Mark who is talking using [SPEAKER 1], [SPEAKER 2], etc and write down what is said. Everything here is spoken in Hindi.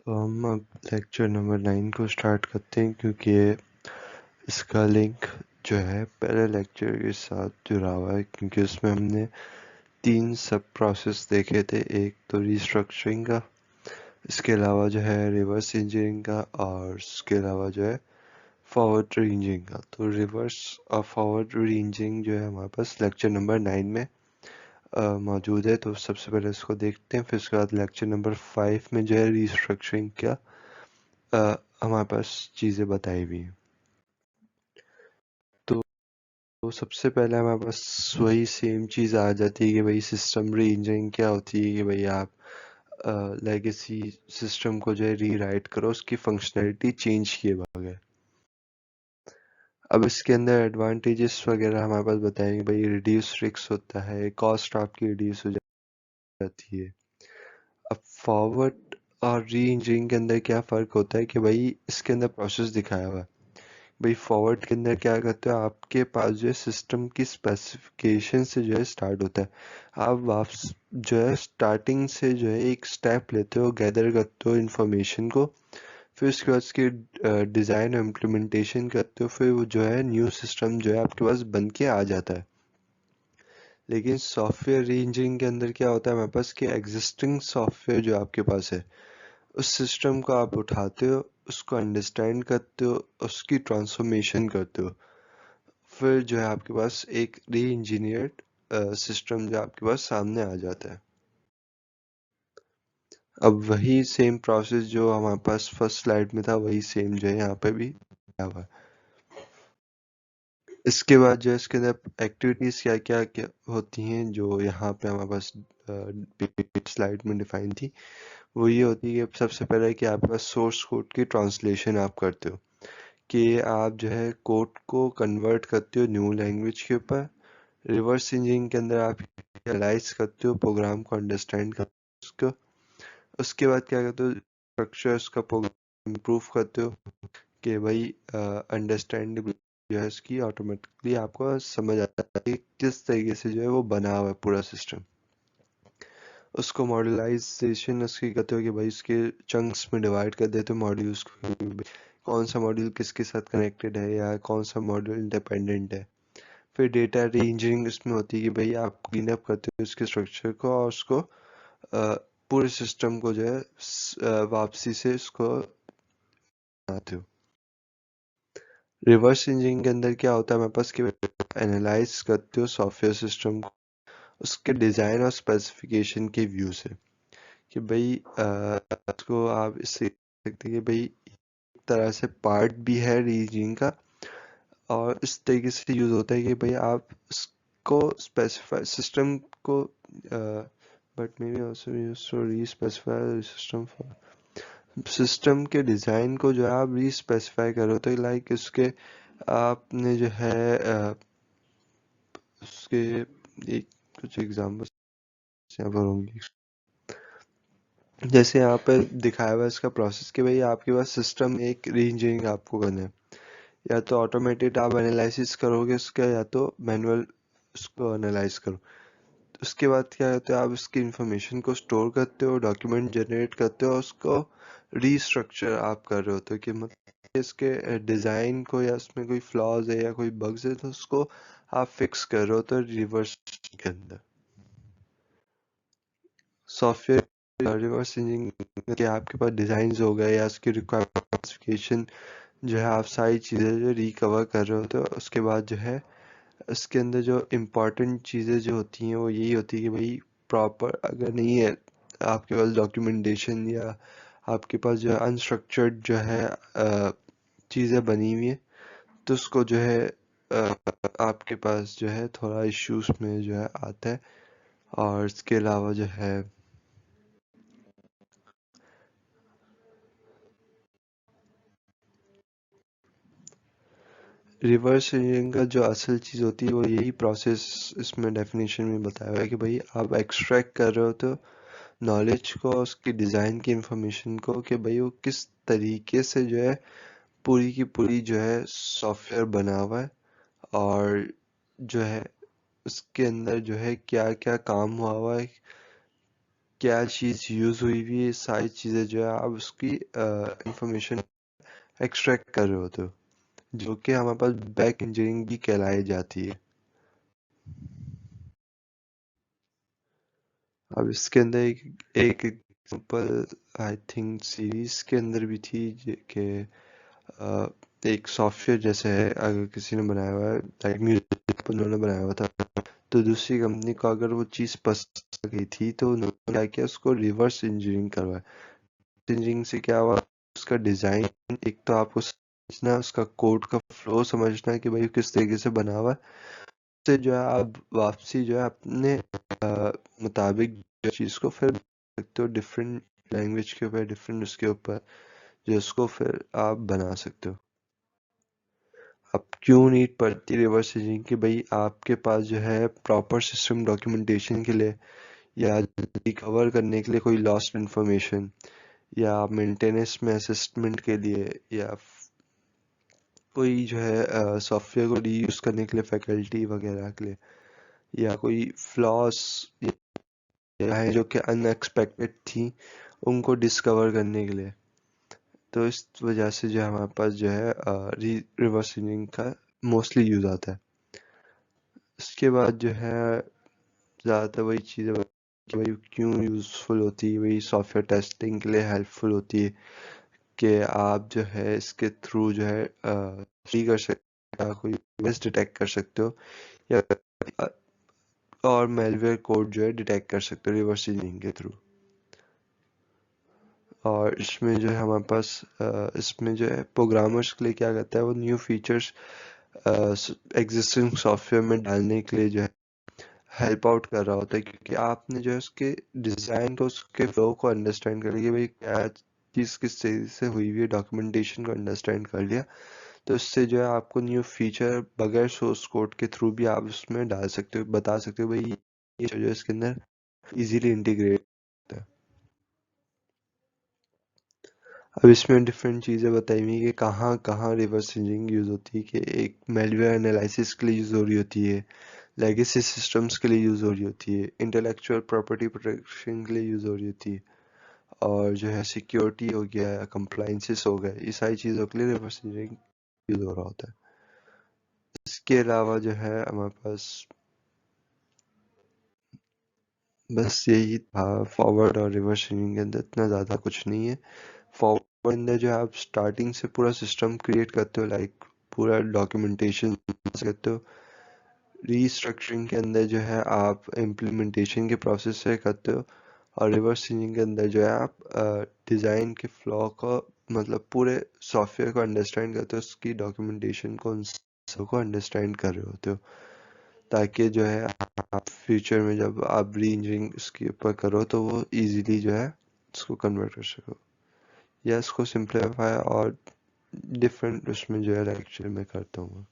[SPEAKER 1] तो हम अब लेक्चर नंबर 9 को स्टार्ट करते हैं क्योंकि इसका लिंक जो है पहले लेक्चर के साथ जुड़ा हुआ है, क्योंकि उसमें हमने 3 सब प्रोसेस देखे थे। एक तो रिस्ट्रक्चरिंग का, इसके अलावा जो है रिवर्स इंजीनियरिंग का, और इसके अलावा जो है फॉरवर्ड रीइंजीनियरिंग का। तो रिवर्स और फॉरवर्ड रीइंजीनियरिंग जो है हमारे पास लेक्चर नंबर 9 में मौजूद है। तो सबसे पहले इसको देखते हैं, फिर उसके बाद लेक्चर नंबर 5 में जो है रिस्ट्रक्चरिंग क्या हमारे पास चीज़ें बताई हुई हैं। तो सबसे पहले हमारे पास वही सेम चीज़ आ जाती है कि भाई सिस्टम री इंजीनियरिंग क्या होती है कि भाई आप लेगेसी सिस्टम को जो है रीराइट करो, उसकी फंक्शनैलिटी चेंज किए बगैर। अब इसके अंदर एडवांटेजेस वगैरह हमारे पास बताएंगे, भाई रिड्यूस रिस्क होता है, कॉस्ट आपकी रिड्यूस हो जाती है। अब फॉरवर्ड और री इंजीनियरिंग के अंदर क्या फ़र्क होता है कि भाई इसके अंदर प्रोसेस दिखाया हुआ है। भाई फॉरवर्ड के अंदर क्या करते हो, आपके पास जो है सिस्टम की स्पेसिफिकेशन से जो है स्टार्ट होता है। आप वापस जो है स्टार्टिंग से जो है एक स्टेप लेते हो, गैदर करते हो इंफॉर्मेशन को, फिर उसके बाद उसकी डिज़ाइन और इम्प्लीमेंटेशन करते हो, फिर वो जो है न्यू सिस्टम जो है आपके पास बन के आ जाता है। लेकिन सॉफ्टवेयर री इंजीनियरिंग के अंदर क्या होता है हमारे पास कि एग्जिस्टिंग सॉफ्टवेयर जो आपके पास है, उस सिस्टम को आप उठाते हो, उसको अंडरस्टैंड करते हो, उसकी ट्रांसफॉर्मेशन करते हो, फिर जो है आपके पास एक री इंजीनियर्ड सिस्टम जो आपके पास सामने आ जाता है। अब वही सेम प्रोसेस जो हमारे पास फर्स्ट स्लाइड में था, वही सेम जो है यहाँ पे भी आया हुआ है। इसके बाद जो है इसके अंदर एक्टिविटीज क्या क्या क्या होती हैं जो यहाँ पे हमारे पास स्लाइड में डिफाइन थी, वो ये होती है कि सबसे पहले कि आपके पास सोर्स कोड की ट्रांसलेशन आप करते हो, कि आप जो है कोड को कन्वर्ट करते हो न्यू लैंग्वेज के ऊपर। रिवर्स इंजीनियरिंग के अंदर आप एनालाइज करते हो, प्रोग्राम को अंडरस्टैंड करते हो उसको। उसके बाद क्या करते हो, स्ट्रक्चर उसका प्रोग्राम इम्प्रूव करते हो कि भाई अंडरस्टैंड जो है इसकी ऑटोमेटिकली आपको समझ आता है कि किस तरीके से जो है वो बना हुआ है पूरा सिस्टम। उसको मॉड्यूलाइजेशन उसकी करते हो कि भाई उसके चंक्स में डिवाइड कर देते हो मॉड्यूल्स को, कौन सा मॉड्यूल किसके साथ कनेक्टेड है या कौन सा मॉड्यूल इंडिपेंडेंट है। फिर डेटा री इंजीनियरिंग इसमें होती है कि भाई आप क्लीन अप करते हो उसके स्ट्रक्चर को, और उसको पूरे सिस्टम को जो है वापसी से उसको बनाते हो। रिवर्स इंजीनियरिंग के अंदर क्या होता है हमारे पास कि एनालाइज करते हो सॉफ्टवेयर सिस्टम को, उसके डिज़ाइन और स्पेसिफिकेशन के व्यू से, कि भाई उसको आप इससे देख सकते हैं कि भाई एक तरह से पार्ट भी है रीजनिंग का, और इस तरीके से यूज़ होता है कि भाई आप इसको स्पेसिफाई सिस्टम को, but may be also use to respecify system for system के डिज़ाइन को जो है आप री स्पेसिफाई करो, तो लाइक इसके आपने जो है उसके एक कुछ एग्जाम्पल्स यहाँ पर होंगे। जैसे यहाँ पे दिखाया हुआ है इसका प्रोसेस कि भाई आपके पास सिस्टम एक री इंजीनियरिंग आपको करना है, या तो ऑटोमेटेड आप एनालिसिस करोगे उसका, या तो मैनुअल उसको एनालाइज करो। उसके बाद क्या होता है, आप उसकी इंफॉर्मेशन को स्टोर करते हो, डॉक्यूमेंट जनरेट करते हो, उसको रीस्ट्रक्चर आप कर रहे होते हो कि मतलब इसके डिज़ाइन को, या उसमें कोई फ्लॉज है या कोई बग्स है तो उसको आप फिक्स कर रहे हो। तो रिवर्स के अंदर सॉफ्टवेयर रिवर्स इंजीनियरिंग के आपके पास डिज़ाइन हो गए या उसकी रिक्वायरमेंट स्पेसिफिकेशन जो है, आप सारी चीज़ें जो रिकवर कर रहे होते हो। उसके बाद जो है इसके अंदर जो इम्पोर्टेंट चीज़ें जो होती हैं वो यही होती है कि भाई प्रॉपर अगर नहीं है आपके पास डॉक्यूमेंटेशन, या आपके पास जो है अनस्ट्रक्चर्ड जो है चीज़ें बनी हुई है, तो उसको जो है आपके पास जो है थोड़ा इश्यूज में जो है आता है। और इसके अलावा जो है रिवर्स इंजीनियरिंग का जो असल चीज़ होती है वो यही प्रोसेस इसमें डेफिनेशन में बताया हुआ है कि भाई आप एक्सट्रैक्ट कर रहे हो तो नॉलेज को, उसकी डिज़ाइन की इंफॉर्मेशन को, कि भाई वो किस तरीके से जो है पूरी की पूरी जो है सॉफ्टवेयर बना हुआ है, और जो है उसके अंदर जो है क्या क्या काम हुआ हुआ है, क्या चीज़ यूज़ हुई हुई है, सारी चीज़ें जो है आप उसकी इंफॉर्मेशन एक्सट्रैक्ट कर रहे होते हो, जो कि हमारे पास बैक इंजीनियरिंग भी कहलाई जाती है। अब इसके अंदर एक एग्जांपल आई थिंक सीरीज के अंदर भी थी कि अ, एक सॉफ्टवेयर जैसे है, अगर किसी ने बनाया हुआ है, लाइक म्यूजिक उन्होंने बनाया हुआ था, तो दूसरी कंपनी को अगर वो चीज़ पसंद आ गई थी तो उन्होंने क्या किया, उसको रिवर्स इंजीनियरिंग करवाया। इंजीनियरिंग से क्या हुआ, उसका डिज़ाइन, एक तो आपको समझना, उसका कोड का फ्लो समझना कि भाई किस तरीके से बना हुआ है, उससे जो है आप वापसी जो है अपने मुताबिक जो चीज़ को फिर सकते हो, डिफरेंट लैंग्वेज के ऊपर, डिफरेंट उसके ऊपर, जो उसको फिर आप बना सकते हो। अब क्यों नीड पड़ती है रिवर्स इंजीनियरिंग की, भाई आपके पास जो है प्रॉपर सिस्टम डॉक्यूमेंटेशन के लिए, या रिकवर करने के लिए कोई लॉस्ट इंफॉर्मेशन, या मेंटेनेंस में असिस्टमेंट के लिए, या कोई जो है सॉफ्टवेयर को रीयूज करने के लिए फैकल्टी वगैरह के लिए, या कोई फ्लॉस है जो कि अनएक्सपेक्टेड थी, उनको डिस्कवर करने के लिए। तो इस वजह से जो है हमारे पास जो है रिवर्स इंजीनियरिंग का मोस्टली यूज आता है। इसके बाद जो है ज़्यादातर वही चीज़ें कि भाई क्यों यूज़फुल होती है, वही सॉफ्टवेयर टेस्टिंग के लिए हेल्पफुल होती है, कि आप जो है इसके थ्रू जो है फ्री कर सकते हो, कोई वायरस डिटेक्ट कर सकते हो, या और मेलवेयर कोड जो है डिटेक्ट कर सकते हो रिवर्स इंजीनियरिंग के थ्रू। और इसमें जो है हमारे पास इसमें जो है प्रोग्रामर्स के लिए क्या करता है, वो न्यू फीचर्स एग्जिस्टिंग सॉफ्टवेयर में डालने के लिए जो है हेल्प आउट कर रहा होता है, क्योंकि आपने जो है उसके डिज़ाइन को, उसके फ्लो को अंडरस्टैंड कर लिया, भाई क्या चीज़ किस तरीके से हुई हुई है, डॉक्यूमेंटेशन को अंडरस्टैंड कर लिया, तो इससे जो है आपको न्यू फीचर बगैर सोर्स कोड के थ्रू भी आप उसमें डाल सकते हो, बता सकते हो भाई ये जो है इसके अंदर इजीली इंटीग्रेट होता है। अब इसमें डिफरेंट चीज़ें बताई हुई कि कहाँ कहाँ रिवर्स इंजीनियरिंग यूज़ होती है, कि एक मेलवेयर एनालिसिस के लिए यूज़ हो रही होती है, लेगेसी सिस्टम्स के लिए यूज़ हो रही होती है, इंटेलेक्चुअल प्रॉपर्टी प्रोटेक्शन के लिए यूज़ हो रही होती है, और जो है सिक्योरिटी हो गया, कंप्लाइंसेस हो गए, ये सारी चीज़ों के लिए रिवर्स इंजीनियरिंग यूज़ हो रहा होता है। इसके अलावा जो है हमारे पास बस यही था, फॉरवर्ड और रिवर्स इंजीनियरिंग के अंदर इतना ज़्यादा कुछ नहीं है। फॉरवर्ड के अंदर जो है आप स्टार्टिंग से पूरा सिस्टम क्रिएट करते हो, लाइक पूरा डॉक्यूमेंटेशन करते हो। रीस्ट्रक्चरिंग के अंदर जो है आप इम्प्लीमेंटेशन के प्रोसेस से करते हो, और रिवर्स इंजीनियरिंग के अंदर जो है आप डिज़ाइन के फ्लॉ को, मतलब पूरे सॉफ्टवेयर को अंडरस्टैंड करते हो, उसकी डॉक्यूमेंटेशन को, उन सबको अंडरस्टैंड कर रहे होते हो, ताकि जो है आप फ्यूचर में जब आप री इंजीनियरिंग इसके ऊपर करो तो वो इजीली जो है इसको कन्वर्ट कर सको, या इसको सिंप्लीफाई और डिफरेंट उसमें जो है लेक्चर में करता हूँ।